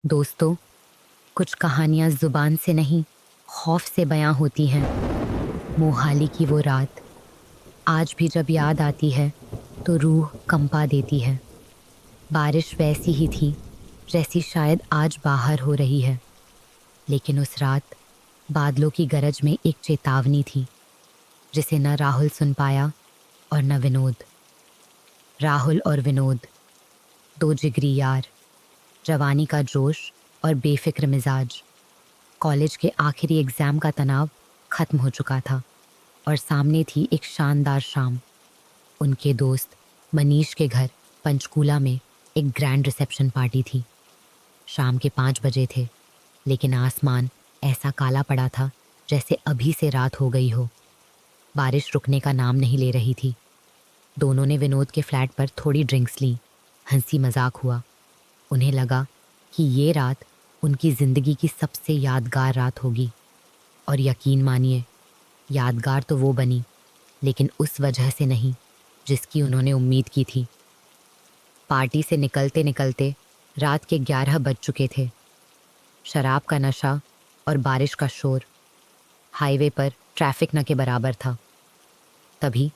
दोस्तों, कुछ कहानियाँ ज़ुबान से नहीं, खौफ से बयां होती हैं। मोहाली की वो रात आज भी जब याद आती है तो रूह कंपा देती है। बारिश वैसी ही थी जैसी शायद आज बाहर हो रही है, लेकिन उस रात बादलों की गरज में एक चेतावनी थी जिसे न राहुल सुन पाया और न विनोद। राहुल और विनोद, दो जिगरी यार, जवानी का जोश और बेफिक्र मिजाज। कॉलेज के आखिरी एग्जाम का तनाव खत्म हो चुका था और सामने थी एक शानदार शाम। उनके दोस्त मनीष के घर पंचकूला में एक ग्रैंड रिसेप्शन पार्टी थी। शाम के 5 बजे थे, लेकिन आसमान ऐसा काला पड़ा था जैसे अभी से रात हो गई हो। बारिश रुकने का नाम नहीं ले रही थी। दोनों ने विनोद के फ्लैट पर थोड़ी ड्रिंक्स ली, हंसी मजाक हुआ। उन्हें लगा कि ये रात उनकी जिंदगी की सबसे यादगार रात होगी। और यकीन मानिए, यादगार तो वो बनी, लेकिन उस वजह से नहीं जिसकी उन्होंने उम्मीद की थी। पार्टी से निकलते निकलते रात के 11 बज चुके थे। शराब का नशा और बारिश का शोर, हाईवे पर ट्रैफिक न के बराबर था। तभी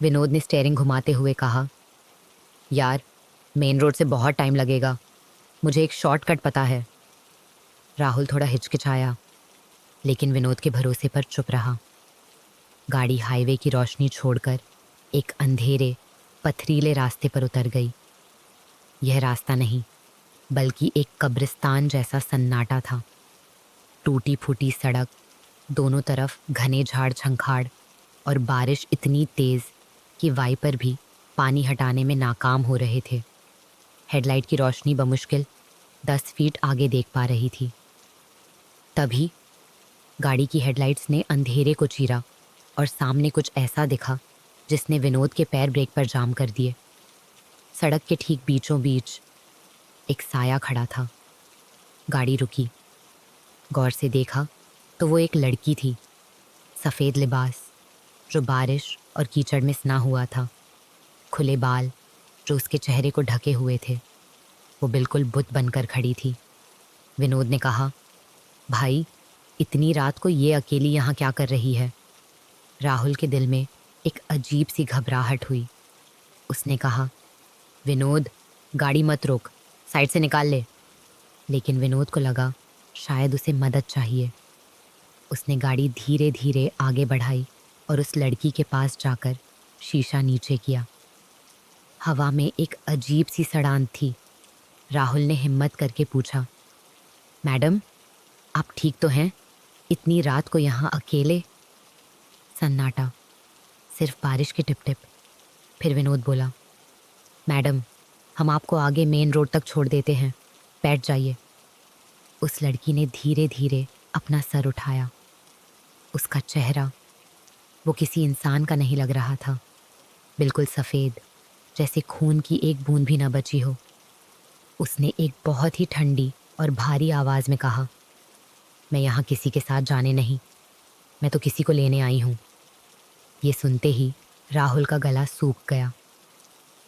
विनोद ने स्टेयरिंग घुमाते हुए कहा, यार, मेन रोड से बहुत टाइम लगेगा, मुझे एक शॉर्टकट पता है। राहुल थोड़ा हिचकिचाया, लेकिन विनोद के भरोसे पर चुप रहा। गाड़ी हाईवे की रोशनी छोड़कर एक अंधेरे पथरीले रास्ते पर उतर गई। यह रास्ता नहीं, बल्कि एक कब्रिस्तान जैसा सन्नाटा था। टूटी फूटी सड़क, दोनों तरफ घने झाड़ झंखाड़ और बारिश इतनी तेज कि वाइपर भी पानी हटाने में नाकाम हो रहे थे। हेडलाइट की रोशनी बमुश्किल 10 फीट आगे देख पा रही थी। तभी गाड़ी की हेडलाइट्स ने अंधेरे को चीरा और सामने कुछ ऐसा दिखा जिसने विनोद के पैर ब्रेक पर जाम कर दिए। सड़क के ठीक बीचों बीच एक साया खड़ा था। गाड़ी रुकी। गौर से देखा तो वो एक लड़की थी, सफ़ेद लिबास जो बारिश और कीचड़ में सना हुआ था, खुले बाल जो उसके चेहरे को ढके हुए थे। वो बिल्कुल बुत बनकर खड़ी थी। विनोद ने कहा, भाई, इतनी रात को ये अकेली यहाँ क्या कर रही है? राहुल के दिल में एक अजीब सी घबराहट हुई। उसने कहा, विनोद, गाड़ी मत रोक, साइड से निकाल ले। लेकिन विनोद को लगा शायद उसे मदद चाहिए। उसने गाड़ी धीरे धीरे आगे बढ़ाई और उस लड़की के पास जाकर शीशा नीचे किया। हवा में एक अजीब सी सड़ान थी। राहुल ने हिम्मत करके पूछा, मैडम, आप ठीक तो हैं? इतनी रात को यहाँ अकेले? सन्नाटा, सिर्फ बारिश के टिप टिप। फिर विनोद बोला, मैडम, हम आपको आगे मेन रोड तक छोड़ देते हैं, बैठ जाइए। उस लड़की ने धीरे धीरे अपना सर उठाया। उसका चेहरा वो किसी इंसान का नहीं लग रहा था, बिल्कुल सफ़ेद, जैसे खून की एक बूंद भी न बची हो। उसने एक बहुत ही ठंडी और भारी आवाज़ में कहा, मैं यहाँ किसी के साथ जाने नहीं, मैं तो किसी को लेने आई हूँ। ये सुनते ही राहुल का गला सूख गया।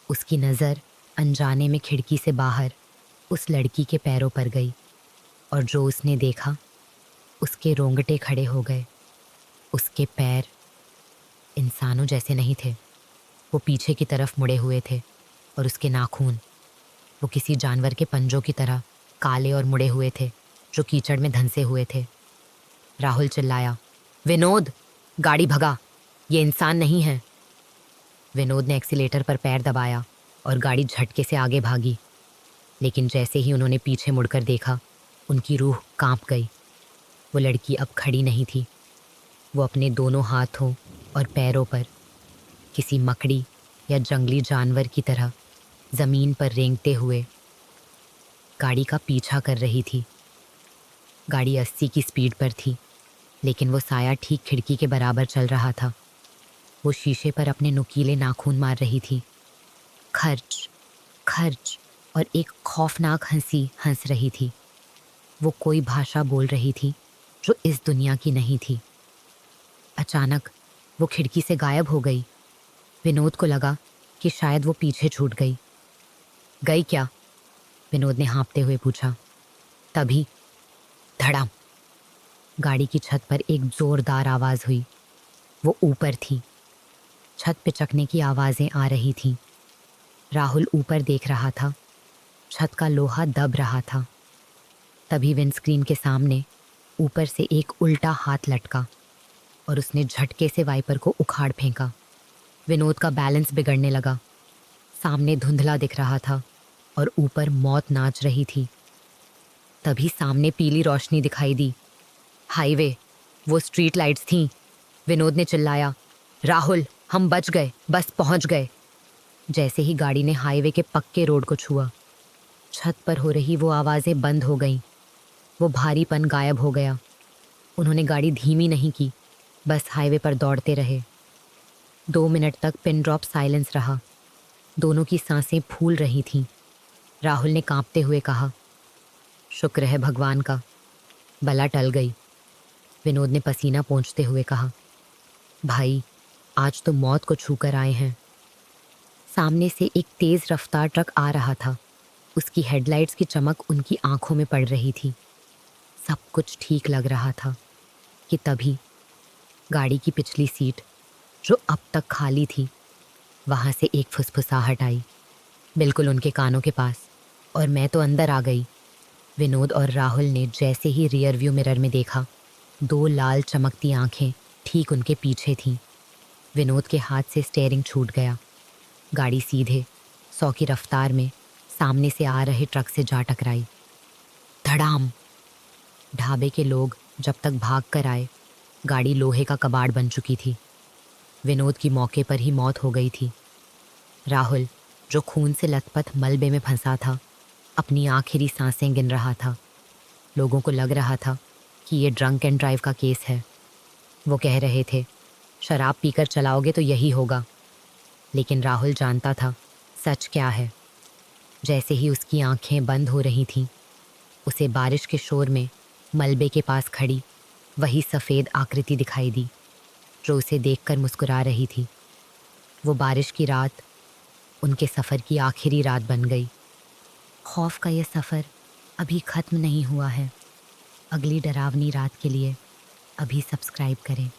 उसकी नज़र अनजाने में खिड़की से बाहर उस लड़की के पैरों पर गई और जो उसने देखा, उसके रोंगटे खड़े हो गए। उसके पैर इंसानों जैसे नहीं थे। वो पीछे की तरफ मुड़े हुए थे और उसके नाखून वो किसी जानवर के पंजों की तरह काले और मुड़े हुए थे जो कीचड़ में धंसे हुए थे। राहुल चिल्लाया, विनोद, गाड़ी भगा, ये इंसान नहीं है। विनोद ने एक्सीलेटर पर पैर दबाया और गाड़ी झटके से आगे भागी। लेकिन जैसे ही उन्होंने पीछे मुड़कर देखा, उनकी रूह कांप गई। वो लड़की अब खड़ी नहीं थी। वो अपने दोनों हाथों और पैरों पर किसी मकड़ी या जंगली जानवर की तरह ज़मीन पर रेंगते हुए गाड़ी का पीछा कर रही थी। गाड़ी 80 की स्पीड पर थी, लेकिन वो साया ठीक खिड़की के बराबर चल रहा था। वो शीशे पर अपने नुकीले नाखून मार रही थी। खर्च खर्च और एक खौफनाक हंसी हंस रही थी। वो कोई भाषा बोल रही थी जो इस दुनिया की नहीं थी। अचानक वो खिड़की से गायब हो गई। विनोद को लगा कि शायद वो पीछे छूट गई। गई क्या? विनोद ने हाँफते हुए पूछा। तभी धड़ाम, गाड़ी की छत पर एक जोरदार आवाज हुई। वो ऊपर थी। छत पिचकने की आवाजें आ रही थीं। राहुल ऊपर देख रहा था। छत का लोहा दब रहा था। तभी विंडस्क्रीन के सामने ऊपर से एक उल्टा हाथ लटका और उसने झटके से वाइपर को उखाड़ फेंका। विनोद का बैलेंस बिगड़ने लगा। सामने धुंधला दिख रहा था और ऊपर मौत नाच रही थी। तभी सामने पीली रोशनी दिखाई दी। हाईवे, वो स्ट्रीट लाइट्स थीं। विनोद ने चिल्लाया, राहुल, हम बच गए, बस पहुंच गए। जैसे ही गाड़ी ने हाईवे के पक्के रोड को छुआ, छत पर हो रही वो आवाजें बंद हो गईं। वो भारीपन गायब हो गया। उन्होंने गाड़ी धीमी नहीं की, बस हाईवे पर दौड़ते रहे। 2 मिनट तक पिन ड्रॉप साइलेंस रहा। दोनों की सांसें फूल रही थीं। राहुल ने कांपते हुए कहा, शुक्र है भगवान का, बला टल गई। विनोद ने पसीना पोंछते हुए कहा, भाई, आज तो मौत को छूकर आए हैं। सामने से एक तेज रफ्तार ट्रक आ रहा था। उसकी हेडलाइट्स की चमक उनकी आंखों में पड़ रही थी। सब कुछ ठीक लग रहा था कि तभी गाड़ी की पिछली सीट, जो अब तक खाली थी, वहां से एक फुसफुसाहट आई, बिल्कुल उनके कानों के पास, और मैं तो अंदर आ गई। विनोद और राहुल ने जैसे ही रियर व्यू मिरर में देखा, 2 लाल चमकती आंखें ठीक उनके पीछे थीं। विनोद के हाथ से स्टीयरिंग छूट गया। गाड़ी सीधे 100 की रफ्तार में सामने से आ रहे ट्रक से जा टकराई। धड़ाम। ढाबे के लोग जब तक भाग कर आए, गाड़ी लोहे का कबाड़ बन चुकी थी। विनोद की मौके पर ही मौत हो गई थी। राहुल, जो खून से लथपथ मलबे में फंसा था, अपनी आखिरी सांसें गिन रहा था। लोगों को लग रहा था कि ये ड्रंक एंड ड्राइव का केस है। वो कह रहे थे, शराब पीकर चलाओगे तो यही होगा। लेकिन राहुल जानता था सच क्या है। जैसे ही उसकी आंखें बंद हो रही थीं, उसे बारिश के शोर में मलबे के पास खड़ी वही सफ़ेद आकृति दिखाई दी, जो उसे देखकर मुस्कुरा रही थी। वो बारिश की रात उनके सफ़र की आखिरी रात बन गई। खौफ का ये सफ़र अभी ख़त्म नहीं हुआ है। अगली डरावनी रात के लिए अभी सब्सक्राइब करें।